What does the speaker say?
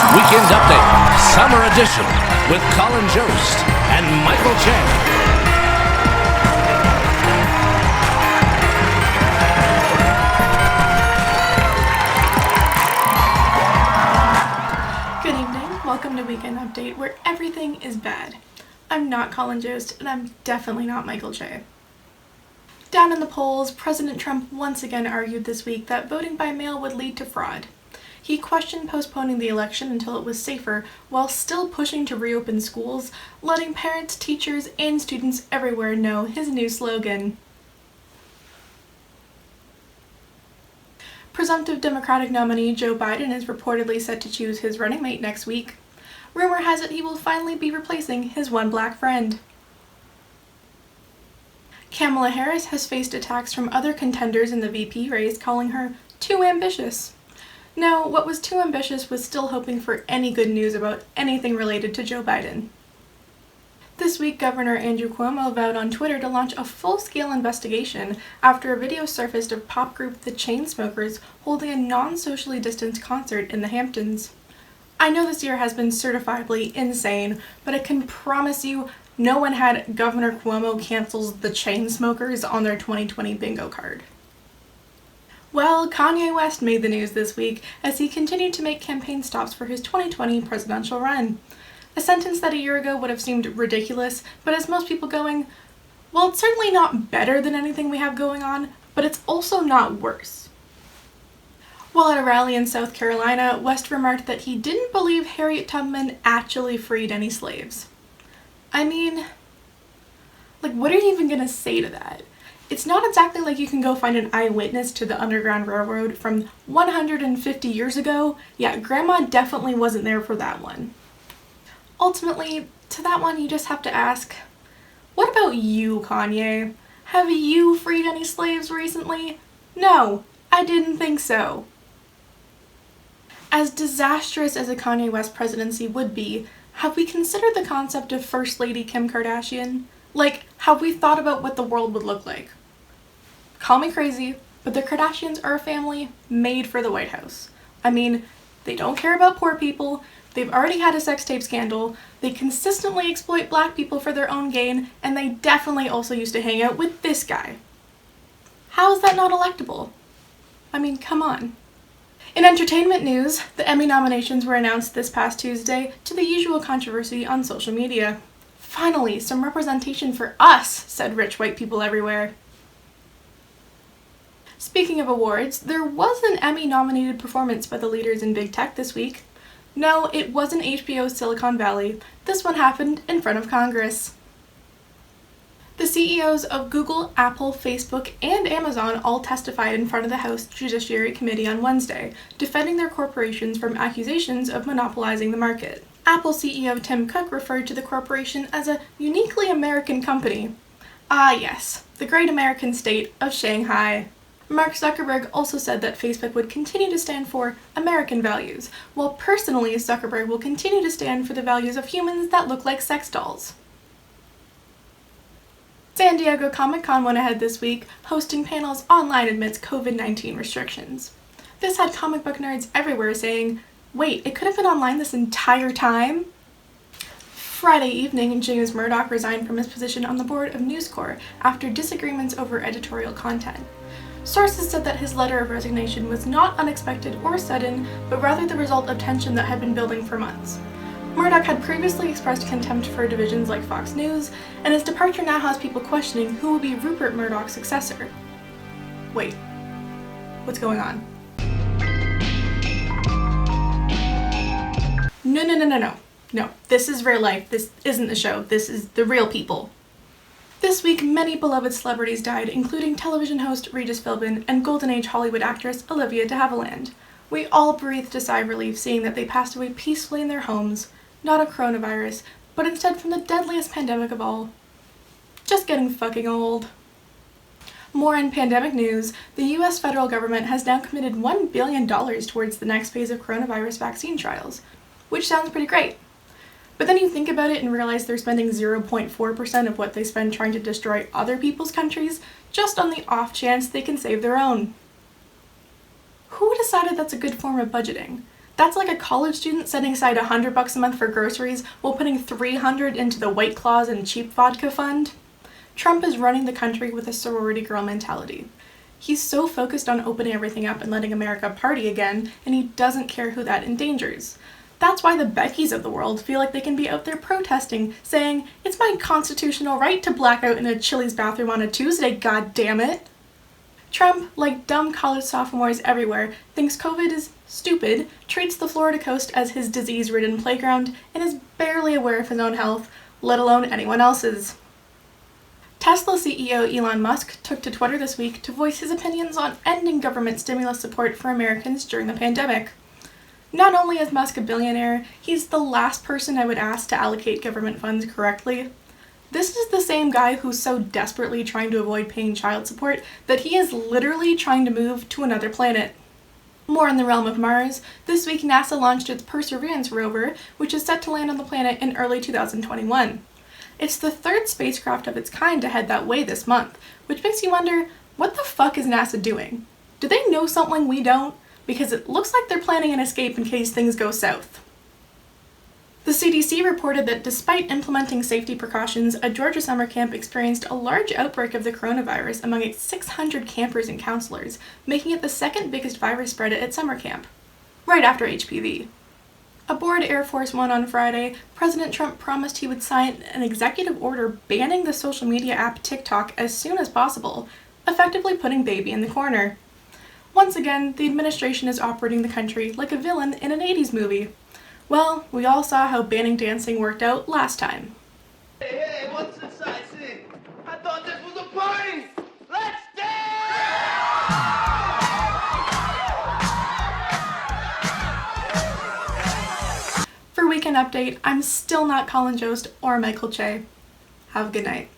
Weekend Update, Summer Edition, with Colin Jost and Michael J. Welcome to Weekend Update, where everything is bad. I'm not Colin Jost, and I'm definitely not Michael J. Down in the polls, President Trump once again argued this week that voting by mail would lead to fraud. He questioned postponing the election until it was safer, while still pushing to reopen schools, letting parents, teachers, and students everywhere know his new slogan. Presumptive Democratic nominee Joe Biden is reportedly set to choose his running mate next week. Rumor has it he will finally be replacing his one black friend. Kamala Harris has faced attacks from other contenders in the VP race, calling her too ambitious. No, what was too ambitious was still hoping for any good news about anything related to Joe Biden. This week, Governor Andrew Cuomo vowed on Twitter to launch a full-scale investigation after a video surfaced of pop group The Chainsmokers holding a non-socially distanced concert in the Hamptons. I know this year has been certifiably insane, but I can promise you no one had Governor Cuomo cancels The Chainsmokers on their 2020 bingo card. Well, Kanye West made the news this week as he continued to make campaign stops for his 2020 presidential run. A sentence that a year ago would have seemed ridiculous, but as most people going, well, it's certainly not better than anything we have going on, but it's also not worse. While at a rally in South Carolina, West remarked that he didn't believe Harriet Tubman actually freed any slaves. I mean, what are you even gonna say to that? It's not exactly like you can go find an eyewitness to the Underground Railroad from 150 years ago. Yeah, Grandma definitely wasn't there for that one. Ultimately, to that one you just have to ask, what about you, Kanye? Have you freed any slaves recently? No, I didn't think so. As disastrous as a Kanye West presidency would be, have we considered the concept of First Lady Kim Kardashian? Have we thought about what the world would look like? Call me crazy, but the Kardashians are a family made for the White House. I mean, they don't care about poor people, they've already had a sex tape scandal, they consistently exploit black people for their own gain, and they definitely also used to hang out with this guy. How is that not electable? I mean, come on. In entertainment news, the Emmy nominations were announced this past Tuesday, to the usual controversy on social media. Finally, some representation for us, said rich white people everywhere. Speaking of awards, there was an Emmy-nominated performance by the leaders in big tech this week. No, it wasn't HBO's Silicon Valley. This one happened in front of Congress. The CEOs of Google, Apple, Facebook, and Amazon all testified in front of the House Judiciary Committee on Wednesday, defending their corporations from accusations of monopolizing the market. Apple CEO Tim Cook referred to the corporation as a uniquely American company. Ah yes, the great American state of Shanghai. Mark Zuckerberg also said that Facebook would continue to stand for American values, while personally Zuckerberg will continue to stand for the values of humans that look like sex dolls. San Diego Comic-Con went ahead this week, hosting panels online amidst COVID-19 restrictions. This had comic book nerds everywhere saying, wait, it could have been online this entire time? Friday evening, James Murdoch resigned from his position on the board of News Corp after disagreements over editorial content. Sources said that his letter of resignation was not unexpected or sudden, but rather the result of tension that had been building for months. Murdoch had previously expressed contempt for divisions like Fox News, and his departure now has people questioning who will be Rupert Murdoch's successor. Wait, what's going on? No, this is real life. This isn't the show. This is the real people. This week, many beloved celebrities died, including television host Regis Philbin and Golden Age Hollywood actress Olivia de Havilland. We all breathed a sigh of relief seeing that they passed away peacefully in their homes, not of coronavirus, but instead from the deadliest pandemic of all. Just getting fucking old. More in pandemic news, the US federal government has now committed $1 billion towards the next phase of coronavirus vaccine trials, which sounds pretty great. But then you think about it and realize they're spending 0.4% of what they spend trying to destroy other people's countries just on the off chance they can save their own. Who decided that's a good form of budgeting? That's like a college student setting aside $100 a month for groceries while putting $300 into the White Claws and cheap vodka fund. Trump is running the country with a sorority girl mentality. He's so focused on opening everything up and letting America party again, and he doesn't care who that endangers. That's why the Beckys of the world feel like they can be out there protesting, saying, "It's my constitutional right to black out in a Chili's bathroom on a Tuesday, goddammit." Trump, like dumb college sophomores everywhere, thinks COVID is stupid, treats the Florida coast as his disease-ridden playground, and is barely aware of his own health, let alone anyone else's. Tesla CEO Elon Musk took to Twitter this week to voice his opinions on ending government stimulus support for Americans during the pandemic. Not only is Musk a billionaire, he's the last person I would ask to allocate government funds correctly. This is the same guy who's so desperately trying to avoid paying child support that he is literally trying to move to another planet. More in the realm of Mars, this week NASA launched its Perseverance rover, which is set to land on the planet in early 2021. It's the third spacecraft of its kind to head that way this month, which makes you wonder, what the fuck is NASA doing? Do they know something we don't? Because it looks like they're planning an escape in case things go south. The CDC reported that despite implementing safety precautions, a Georgia summer camp experienced a large outbreak of the coronavirus among its 600 campers and counselors, making it the second biggest virus spread at its summer camp, right after HPV. Aboard Air Force One on Friday, President Trump promised he would sign an executive order banning the social media app TikTok as soon as possible, effectively putting baby in the corner. Once again, the administration is operating the country like a villain in an 80s movie. Well, we all saw how banning dancing worked out last time. Hey, what's this I see? I thought this was a party! Let's dance! For Weekend Update, I'm still not Colin Jost or Michael Che. Have a good night.